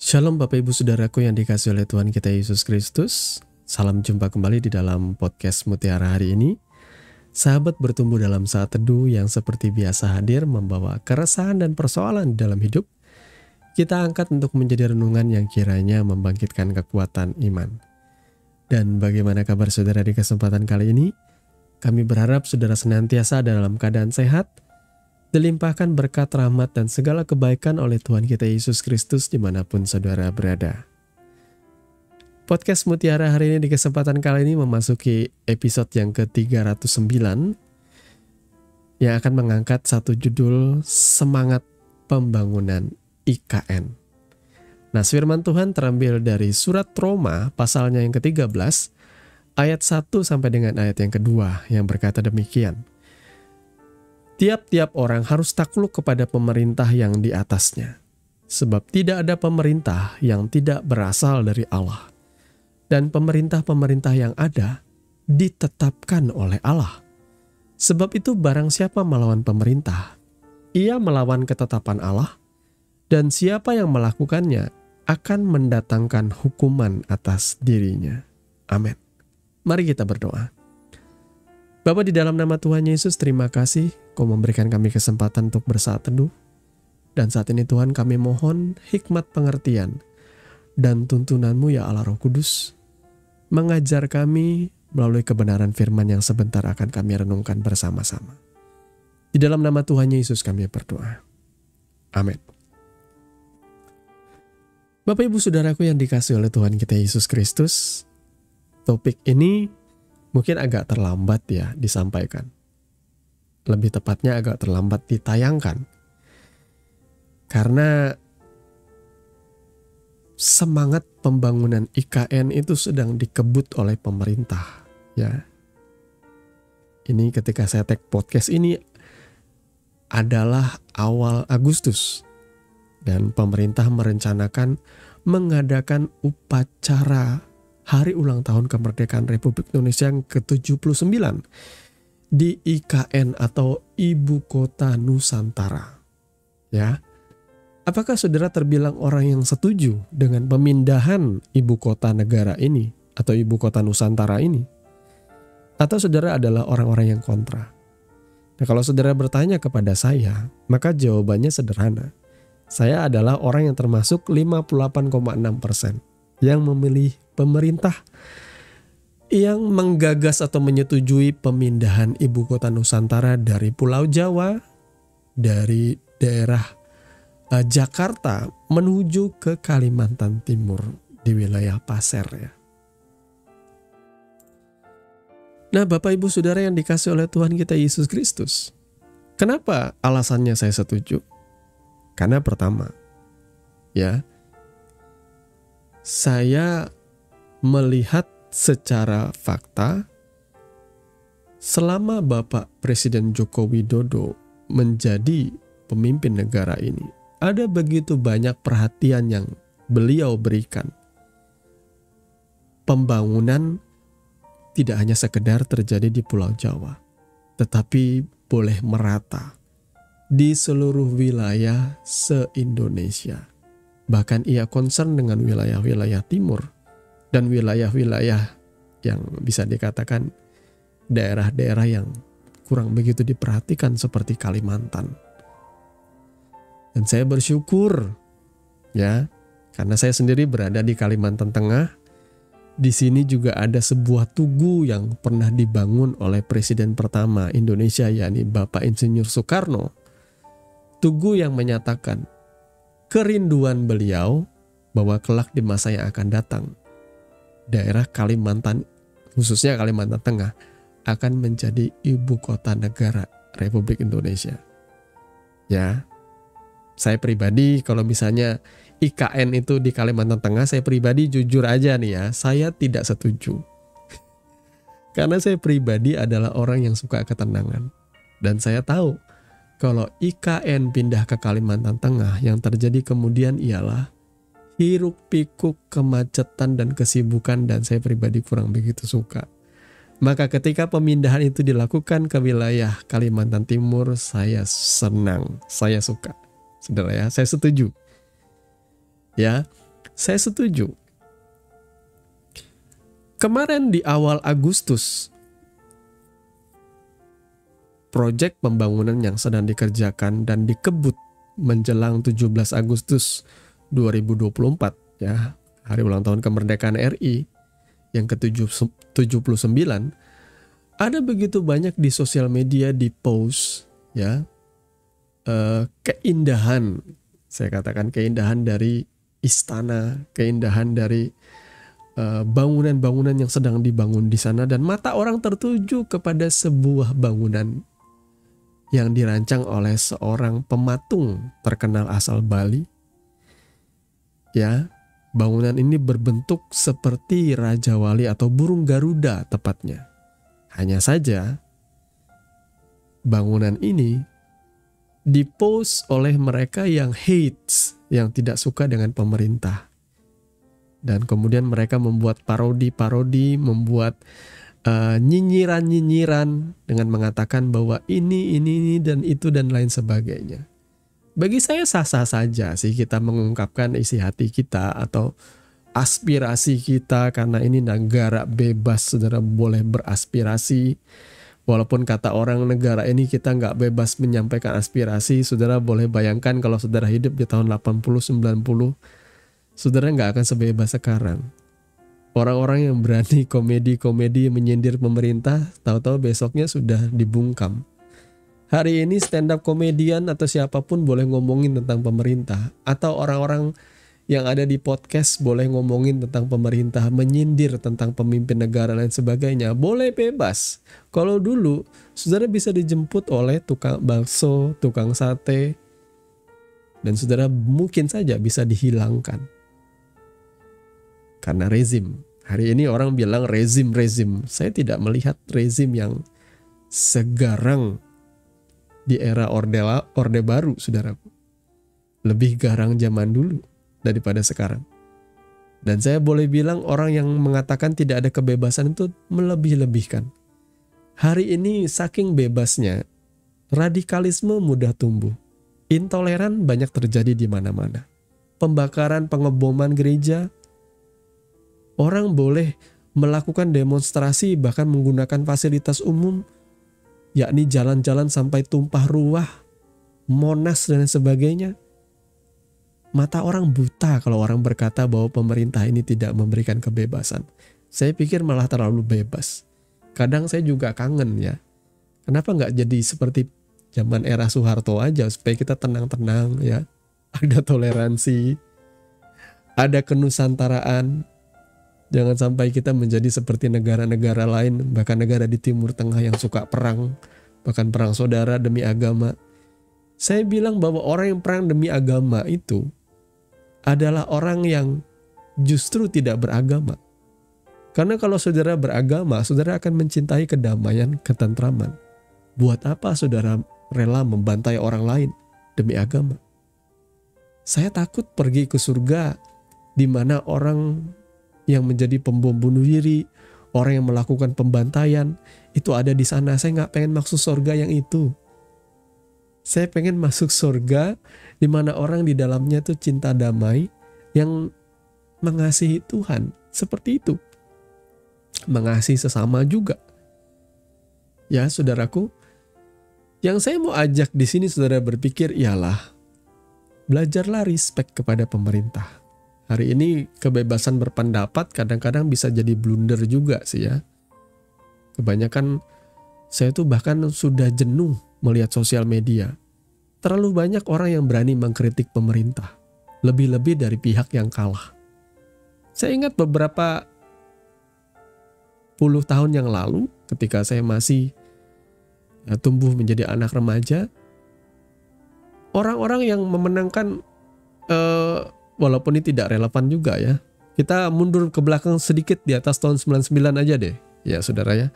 Shalom Bapak Ibu Saudaraku yang dikasihi oleh Tuhan kita Yesus Kristus. Salam jumpa kembali di dalam podcast Mutiara hari ini. Sahabat bertumbuh dalam saat teduh yang seperti biasa hadir membawa keresahan dan persoalan di dalam hidup. Kita angkat untuk menjadi renungan yang kiranya membangkitkan kekuatan iman. Dan bagaimana kabar saudara di kesempatan kali ini? Kami berharap saudara senantiasa dalam keadaan sehat, dilimpahkan berkat rahmat dan segala kebaikan oleh Tuhan kita Yesus Kristus dimanapun saudara berada. Podcast Mutiara hari ini di kesempatan kali ini memasuki episode yang ke-309 yang akan mengangkat satu judul Semangat Pembangunan IKN. Nah, firman Tuhan terambil dari surat Roma pasalnya yang ke-13 ayat 1 sampai dengan ayat yang kedua yang berkata demikian. Tiap-tiap orang harus takluk kepada pemerintah yang di atasnya, sebab tidak ada pemerintah yang tidak berasal dari Allah, dan pemerintah-pemerintah yang ada ditetapkan oleh Allah. Sebab itu barang siapa melawan pemerintah, ia melawan ketetapan Allah, dan siapa yang melakukannya akan mendatangkan hukuman atas dirinya. Amin. Mari kita berdoa. Bapa, di dalam nama Tuhan Yesus, terima kasih Kau memberikan kami kesempatan untuk bersaat teduh. Dan saat ini Tuhan, kami mohon hikmat pengertian dan tuntunan-Mu ya Allah Roh Kudus, mengajar kami melalui kebenaran firman yang sebentar akan kami renungkan bersama-sama. Di dalam nama Tuhan Yesus kami berdoa. Amin. Bapak Ibu Saudaraku yang dikasihi oleh Tuhan kita Yesus Kristus, topik ini mungkin agak terlambat ya disampaikan. Lebih tepatnya agak terlambat ditayangkan. Karena semangat pembangunan IKN itu sedang dikebut oleh pemerintah, ya. Ini ketika saya take podcast ini adalah awal Agustus dan pemerintah merencanakan mengadakan upacara Hari Ulang Tahun Kemerdekaan Republik Indonesia yang ke-79 di IKN atau Ibu Kota Nusantara. Ya. Apakah saudara terbilang orang yang setuju dengan pemindahan ibu kota negara ini atau ibu kota Nusantara ini? Atau saudara adalah orang-orang yang kontra? Nah, kalau saudara bertanya kepada saya, maka jawabannya sederhana. Saya adalah orang yang termasuk 58,6% yang memilih pemerintah yang menggagas atau menyetujui pemindahan ibu kota Nusantara dari Pulau Jawa, dari daerah Jakarta menuju ke Kalimantan Timur di wilayah Pasir ya. Nah, Bapak Ibu Saudara yang dikasihi oleh Tuhan kita Yesus Kristus, kenapa alasannya saya setuju? Karena pertama, ya, saya melihat secara fakta, selama Bapak Presiden Joko Widodo menjadi pemimpin negara ini, ada begitu banyak perhatian yang beliau berikan. Pembangunan tidak hanya sekedar terjadi di Pulau Jawa, tetapi boleh merata di seluruh wilayah se-Indonesia. Bahkan ia concern dengan wilayah-wilayah timur dan wilayah-wilayah yang bisa dikatakan daerah-daerah yang kurang begitu diperhatikan seperti Kalimantan. Dan saya bersyukur ya, karena saya sendiri berada di Kalimantan Tengah. Di sini juga ada sebuah tugu yang pernah dibangun oleh Presiden pertama Indonesia, yakni Bapak Insinyur Soekarno. Tugu yang menyatakan kerinduan beliau bahwa kelak di masa yang akan datang, daerah Kalimantan, khususnya Kalimantan Tengah, akan menjadi ibu kota negara Republik Indonesia. Ya, saya pribadi kalau misalnya IKN itu di Kalimantan Tengah, saya pribadi jujur aja nih ya, saya tidak setuju. Karena saya pribadi adalah orang yang suka ketenangan. Dan saya tahu kalau IKN pindah ke Kalimantan Tengah, yang terjadi kemudian ialah hiruk pikuk kemacetan dan kesibukan, dan saya pribadi kurang begitu suka. Maka ketika pemindahan itu dilakukan ke wilayah Kalimantan Timur, saya senang, saya suka. Saudara ya, saya setuju. Ya, Saya setuju. Kemarin di awal Agustus, proyek pembangunan yang sedang dikerjakan dan dikebut menjelang 17 Agustus 2024, ya, hari ulang tahun kemerdekaan RI yang ke-79, ada begitu banyak di sosial media di post, ya, keindahan, saya katakan keindahan dari istana, keindahan dari bangunan-bangunan yang sedang dibangun di sana, dan mata orang tertuju kepada sebuah bangunan yang dirancang oleh seorang pematung terkenal asal Bali. Ya, bangunan ini berbentuk seperti Raja Wali atau burung Garuda tepatnya. Hanya saja bangunan ini dipost oleh mereka yang hates, yang tidak suka dengan pemerintah. Dan kemudian mereka membuat parodi-parodi, membuat nyinyiran-nyinyiran dengan mengatakan bahwa ini, dan itu, dan lain sebagainya. Bagi saya sah-sah saja sih kita mengungkapkan isi hati kita atau aspirasi kita, karena ini negara bebas, saudara boleh beraspirasi. Walaupun kata orang negara ini kita nggak bebas menyampaikan aspirasi, saudara boleh bayangkan kalau saudara hidup di tahun 80-90, saudara nggak akan sebebas sekarang. Orang-orang yang berani komedi-komedi menyindir pemerintah, tahu-tahu besoknya sudah dibungkam. Hari ini stand up komedian atau siapapun boleh ngomongin tentang pemerintah. Atau orang-orang yang ada di podcast boleh ngomongin tentang pemerintah, menyindir tentang pemimpin negara dan sebagainya. Boleh bebas. Kalau dulu, saudara bisa dijemput oleh tukang bakso, tukang sate, dan saudara mungkin saja bisa dihilangkan. Karena rezim. Hari ini orang bilang rezim. Saya tidak melihat rezim yang segarang di era Orde Baru, saudaraku. Lebih garang zaman dulu daripada sekarang. Dan saya boleh bilang orang yang mengatakan tidak ada kebebasan itu melebih-lebihkan. Hari ini saking bebasnya, radikalisme mudah tumbuh. Intoleran banyak terjadi di mana-mana. Pembakaran, pengeboman gereja. Orang boleh melakukan demonstrasi bahkan menggunakan fasilitas umum, yakni jalan-jalan sampai tumpah ruah, Monas dan sebagainya. Mata orang buta kalau orang berkata bahwa pemerintah ini tidak memberikan kebebasan. Saya pikir malah terlalu bebas. Kadang saya juga kangen ya. Kenapa nggak jadi seperti zaman era Soeharto aja supaya kita tenang-tenang ya. Ada toleransi, ada kenusantaraan. Jangan sampai kita menjadi seperti negara-negara lain, bahkan negara di Timur Tengah yang suka perang, bahkan perang saudara demi agama. Saya bilang bahwa orang yang perang demi agama itu adalah orang yang justru tidak beragama. Karena kalau saudara beragama, saudara akan mencintai kedamaian, ketentraman. Buat apa saudara rela membantai orang lain demi agama? Saya takut pergi ke surga di mana orang yang menjadi pembom bunuh diri, orang yang melakukan pembantaian, itu ada di sana. Saya nggak pengen masuk surga yang itu. Saya pengen masuk surga di mana orang di dalamnya tuh cinta damai, yang mengasihi Tuhan. Seperti itu. Mengasihi sesama juga. Ya saudaraku, yang saya mau ajak di sini saudara berpikir ialah, belajarlah respect kepada pemerintah. Hari ini kebebasan berpendapat kadang-kadang bisa jadi blunder juga sih ya. Kebanyakan saya tuh bahkan sudah jenuh melihat sosial media. Terlalu banyak orang yang berani mengkritik pemerintah. Lebih-lebih dari pihak yang kalah. Saya ingat beberapa puluh tahun yang lalu ketika saya masih tumbuh menjadi anak remaja. Orang-orang yang memenangkan walaupun ini tidak relevan juga ya. Kita mundur ke belakang sedikit di atas tahun 99 aja deh. Ya saudara ya.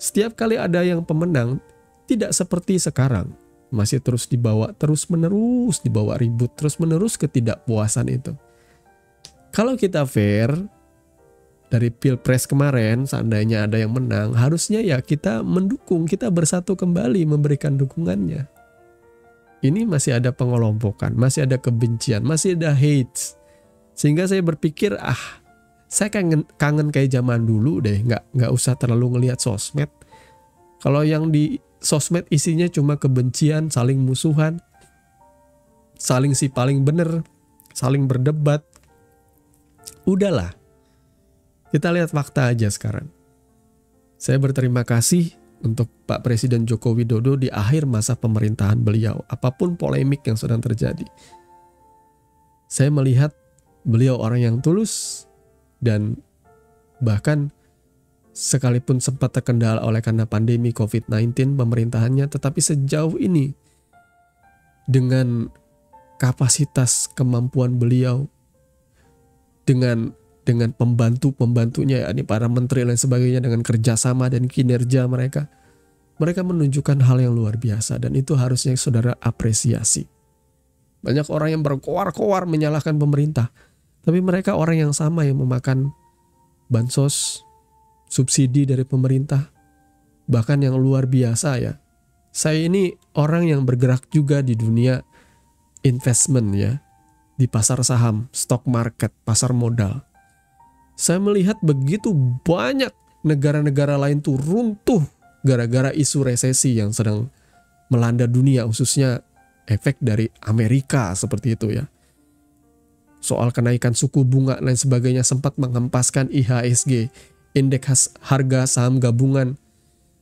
Setiap kali ada yang pemenang, tidak seperti sekarang. Masih terus dibawa, terus menerus dibawa ribut, terus menerus ketidakpuasan itu. Kalau kita fair, dari Pilpres kemarin, seandainya ada yang menang, harusnya ya kita mendukung, kita bersatu kembali memberikan dukungannya. Ini masih ada pengelompokan, masih ada kebencian, masih ada hate. Sehingga saya berpikir, saya kangen kayak zaman dulu deh, nggak usah terlalu ngelihat sosmed. Kalau yang di sosmed isinya cuma kebencian, saling musuhan, saling si paling bener, saling berdebat. Udahlah, kita lihat fakta aja sekarang. Saya berterima kasih untuk Pak Presiden Joko Widodo di akhir masa pemerintahan beliau, apapun polemik yang sedang terjadi. Saya melihat beliau orang yang tulus, dan bahkan sekalipun sempat terkendala oleh karena pandemi COVID-19 pemerintahannya, tetapi sejauh ini dengan kapasitas kemampuan beliau, dengan pembantu-pembantunya, yakni para menteri dan sebagainya, dengan kerjasama dan kinerja mereka menunjukkan hal yang luar biasa, dan itu harusnya saudara apresiasi. Banyak orang yang berkoar-koar menyalahkan pemerintah, tapi mereka orang yang sama yang memakan bansos, subsidi dari pemerintah, bahkan yang luar biasa ya. Saya ini orang yang bergerak juga di dunia investment ya, di pasar saham, stock market, pasar modal. Saya melihat begitu banyak negara-negara lain tuh runtuh gara-gara isu resesi yang sedang melanda dunia, khususnya efek dari Amerika seperti itu ya. Soal kenaikan suku bunga dan sebagainya sempat menghempaskan IHSG, indeks harga saham gabungan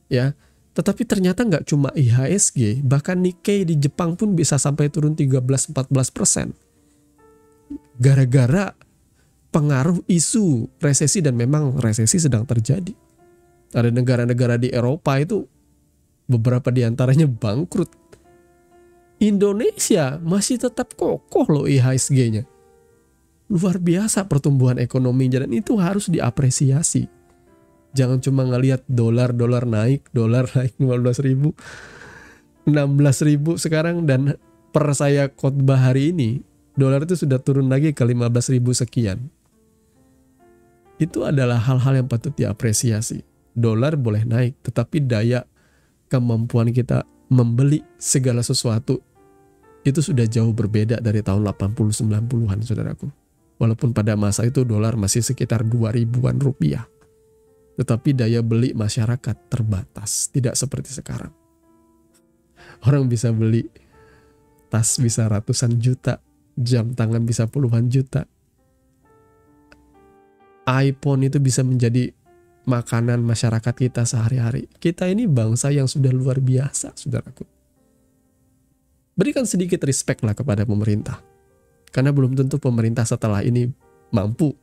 ya. Tetapi ternyata nggak cuma IHSG, bahkan Nikkei di Jepang pun bisa sampai turun 13-14%. Gara-gara pengaruh isu resesi, dan memang resesi sedang terjadi. Ada negara-negara di Eropa itu beberapa diantaranya bangkrut. Indonesia masih tetap kokoh loh IHSG-nya. Luar biasa pertumbuhan ekonominya, dan itu harus diapresiasi. Jangan cuma ngelihat dolar naik 15.000, 16.000 sekarang, dan per saya khotbah hari ini dolar itu sudah turun lagi ke 15.000 sekian. Itu adalah hal-hal yang patut diapresiasi. Dolar boleh naik, tetapi daya kemampuan kita membeli segala sesuatu itu sudah jauh berbeda dari tahun 80-90-an saudaraku. Walaupun pada masa itu dolar masih sekitar 2.000-an rupiah. Tetapi daya beli masyarakat terbatas, tidak seperti sekarang. Orang bisa beli tas bisa ratusan juta, jam tangan bisa puluhan juta. iPhone itu bisa menjadi makanan masyarakat kita sehari-hari. Kita ini bangsa yang sudah luar biasa, saudaraku. Berikan sedikit respect lah kepada pemerintah. Karena belum tentu pemerintah setelah ini mampu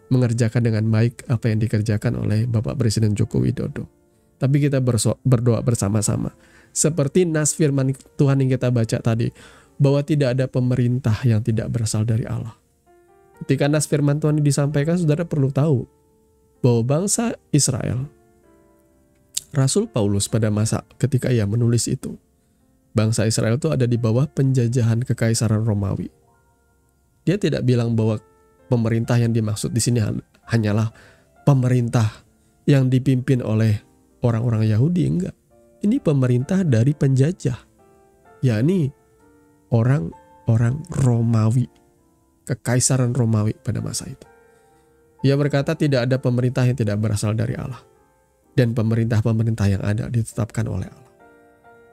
mengerjakan dengan baik apa yang dikerjakan oleh Bapak Presiden Joko Widodo. Tapi kita berdoa bersama-sama. Seperti nas firman Tuhan yang kita baca tadi, bahwa tidak ada pemerintah yang tidak berasal dari Allah. Ketika nas firman Tuhan disampaikan, saudara perlu tahu bahwa bangsa Israel, Rasul Paulus pada masa ketika ia menulis itu, bangsa Israel itu ada di bawah penjajahan kekaisaran Romawi. Dia tidak bilang bahwa pemerintah yang dimaksud di sini hanyalah pemerintah yang dipimpin oleh orang-orang Yahudi, enggak. Ini pemerintah dari penjajah, yakni orang-orang Romawi, kekaisaran Romawi pada masa itu. Ia berkata tidak ada pemerintah yang tidak berasal dari Allah, dan pemerintah-pemerintah yang ada ditetapkan oleh Allah.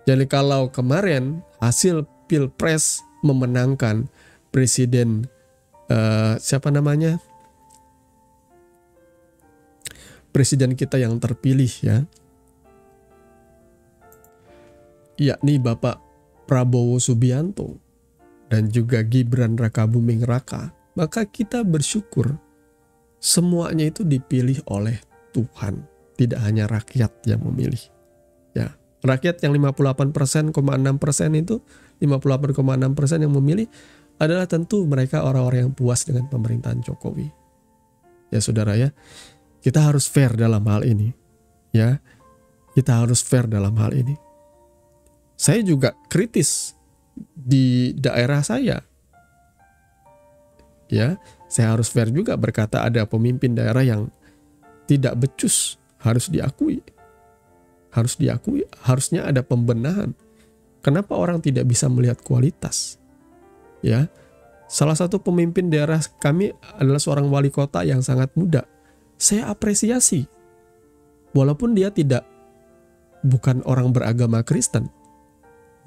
Jadi kalau kemarin hasil Pilpres memenangkan presiden presiden kita yang terpilih ya, yakni Bapak Prabowo Subianto dan juga Gibran Rakabuming Raka, maka kita bersyukur semuanya itu dipilih oleh Tuhan, tidak hanya rakyat yang memilih. Ya, rakyat yang 58,6% itu, 58,6% yang memilih adalah tentu mereka orang-orang yang puas dengan pemerintahan Jokowi. Ya saudara ya, kita harus fair dalam hal ini. Ya, kita harus fair dalam hal ini. Saya juga kritis di daerah saya. Ya, saya harus fair juga berkata ada pemimpin daerah yang tidak becus, harus diakui. Harus diakui, harusnya ada pembenahan. Kenapa orang tidak bisa melihat kualitas? Ya, Salah satu pemimpin daerah kami adalah seorang wali kota yang sangat muda. Saya apresiasi. Walaupun dia bukan orang beragama Kristen.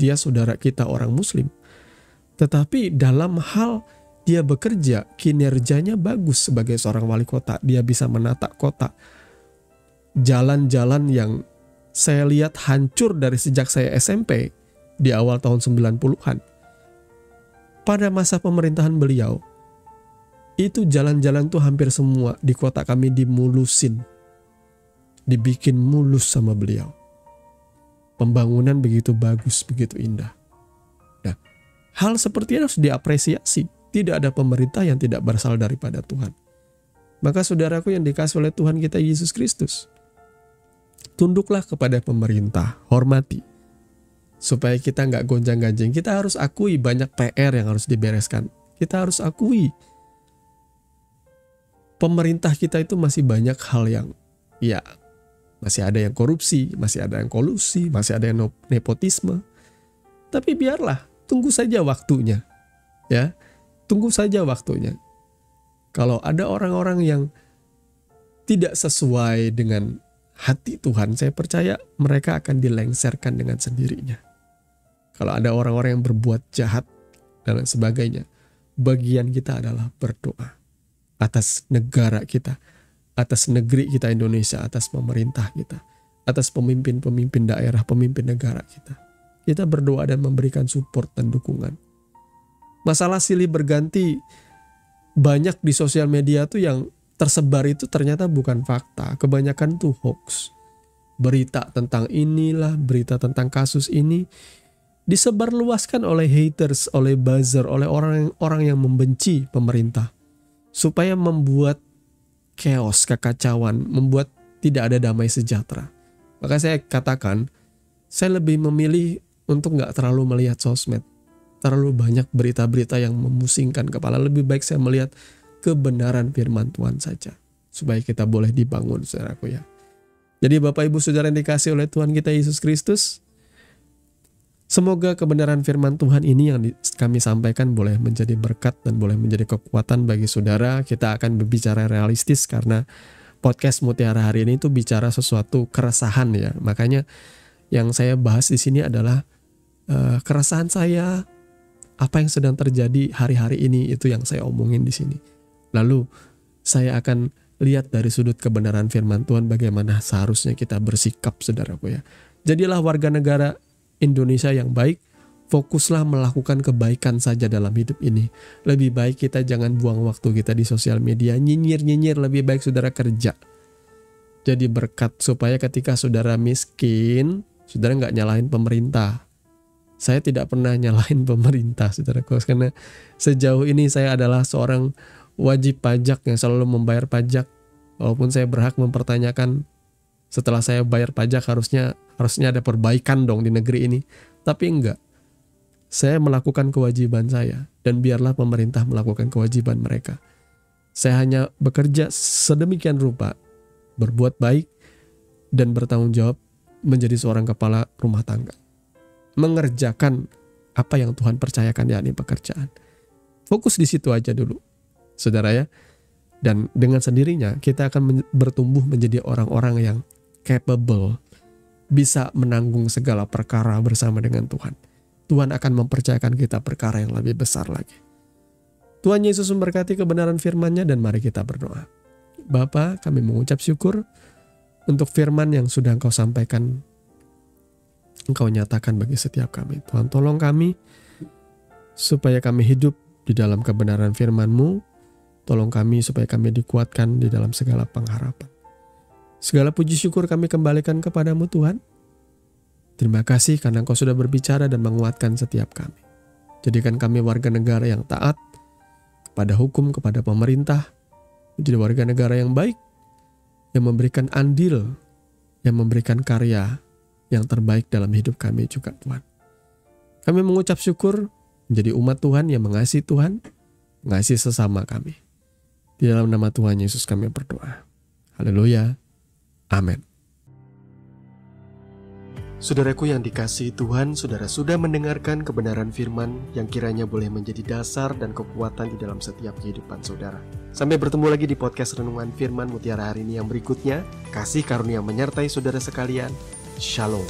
Dia saudara kita orang Muslim. Tetapi dalam hal dia bekerja, kinerjanya bagus sebagai seorang wali kota. Dia bisa menata kota. Jalan-jalan yang saya lihat hancur dari sejak saya SMP di awal tahun 90-an. Pada masa pemerintahan beliau, itu jalan-jalan tuh hampir semua di kota kami dimulusin. Dibikin mulus sama beliau. Pembangunan begitu bagus, begitu indah. Nah, hal seperti ini harus diapresiasi. Tidak ada pemerintah yang tidak berasal daripada Tuhan. Maka saudaraku yang dikasih oleh Tuhan kita Yesus Kristus, tunduklah kepada pemerintah, hormati. Supaya kita nggak gonjang-ganjing. Kita harus akui banyak PR yang harus dibereskan. Kita harus akui pemerintah kita itu masih banyak hal yang masih ada yang korupsi, masih ada yang kolusi, masih ada yang nepotisme. Tapi biarlah, tunggu saja waktunya. Ya, tunggu saja waktunya. Kalau ada orang-orang yang tidak sesuai dengan hati Tuhan, saya percaya mereka akan dilengserkan dengan sendirinya. Kalau ada orang-orang yang berbuat jahat dan sebagainya, bagian kita adalah berdoa atas negara kita, atas negeri kita Indonesia, atas pemerintah kita, atas pemimpin-pemimpin daerah, pemimpin negara kita. Kita berdoa dan memberikan support dan dukungan. Masalah silih berganti banyak di sosial media tuh yang tersebar itu ternyata bukan fakta. Kebanyakan tuh hoax. Berita tentang inilah, berita tentang kasus ini disebarluaskan oleh haters, oleh buzzer, oleh orang-orang yang membenci pemerintah. Supaya membuat chaos, kekacauan, membuat tidak ada damai sejahtera. Maka saya katakan, saya lebih memilih untuk gak terlalu melihat sosmed. Terlalu banyak berita-berita yang memusingkan kepala. Lebih baik saya melihat kebenaran firman Tuhan saja. Supaya kita boleh dibangun, saudaraku ya. Jadi Bapak Ibu Saudara yang dikasih oleh Tuhan kita Yesus Kristus, semoga kebenaran firman Tuhan ini yang kami sampaikan boleh menjadi berkat dan boleh menjadi kekuatan bagi saudara. Kita akan berbicara realistis karena podcast Mutiara hari ini itu bicara sesuatu keresahan ya. Makanya yang saya bahas di sini adalah keresahan saya, apa yang sedang terjadi hari-hari ini, itu yang saya omongin di sini. Lalu saya akan lihat dari sudut kebenaran firman Tuhan bagaimana seharusnya kita bersikap, saudaraku ya. Jadilah warga negara Indonesia yang baik, fokuslah melakukan kebaikan saja dalam hidup ini. Lebih baik kita jangan buang waktu kita di sosial media, nyinyir-nyinyir, lebih baik saudara kerja. Jadi berkat supaya ketika saudara miskin, saudara nggak nyalahin pemerintah. Saya tidak pernah nyalahin pemerintah, saudaraku, karena sejauh ini saya adalah seorang wajib pajak yang selalu membayar pajak. Walaupun saya berhak mempertanyakan setelah saya bayar pajak harusnya ada perbaikan dong di negeri ini. Tapi enggak. Saya melakukan kewajiban saya dan biarlah pemerintah melakukan kewajiban mereka. Saya hanya bekerja sedemikian rupa, berbuat baik dan bertanggung jawab menjadi seorang kepala rumah tangga. Mengerjakan apa yang Tuhan percayakan, yakni pekerjaan. Fokus di situ aja dulu, saudara ya. Dan dengan sendirinya kita akan bertumbuh menjadi orang-orang yang capable, bisa menanggung segala perkara bersama dengan Tuhan. Tuhan akan mempercayakan kita perkara yang lebih besar lagi. Tuhan Yesus memberkati kebenaran firman-Nya dan mari kita berdoa. Bapa, kami mengucap syukur untuk firman yang sudah Engkau sampaikan, Engkau nyatakan bagi setiap kami. Tuhan, tolong kami supaya kami hidup di dalam kebenaran firman-Mu. Tolong kami supaya kami dikuatkan di dalam segala pengharapan. Segala puji syukur kami kembalikan kepadamu Tuhan. Terima kasih karena Engkau sudah berbicara dan menguatkan setiap kami. Jadikan kami warga negara yang taat kepada hukum, kepada pemerintah. Menjadi warga negara yang baik, yang memberikan andil, yang memberikan karya yang terbaik dalam hidup kami juga Tuhan. Kami mengucap syukur menjadi umat Tuhan yang mengasihi Tuhan, mengasihi sesama kami. Di dalam nama Tuhan Yesus kami berdoa. Haleluya. Amin. Saudaraku yang dikasihi Tuhan, saudara sudah mendengarkan kebenaran firman yang kiranya boleh menjadi dasar dan kekuatan di dalam setiap kehidupan saudara. Sampai bertemu lagi di podcast Renungan Firman Mutiara hari ini yang berikutnya. Kasih karunia menyertai saudara sekalian. Shalom.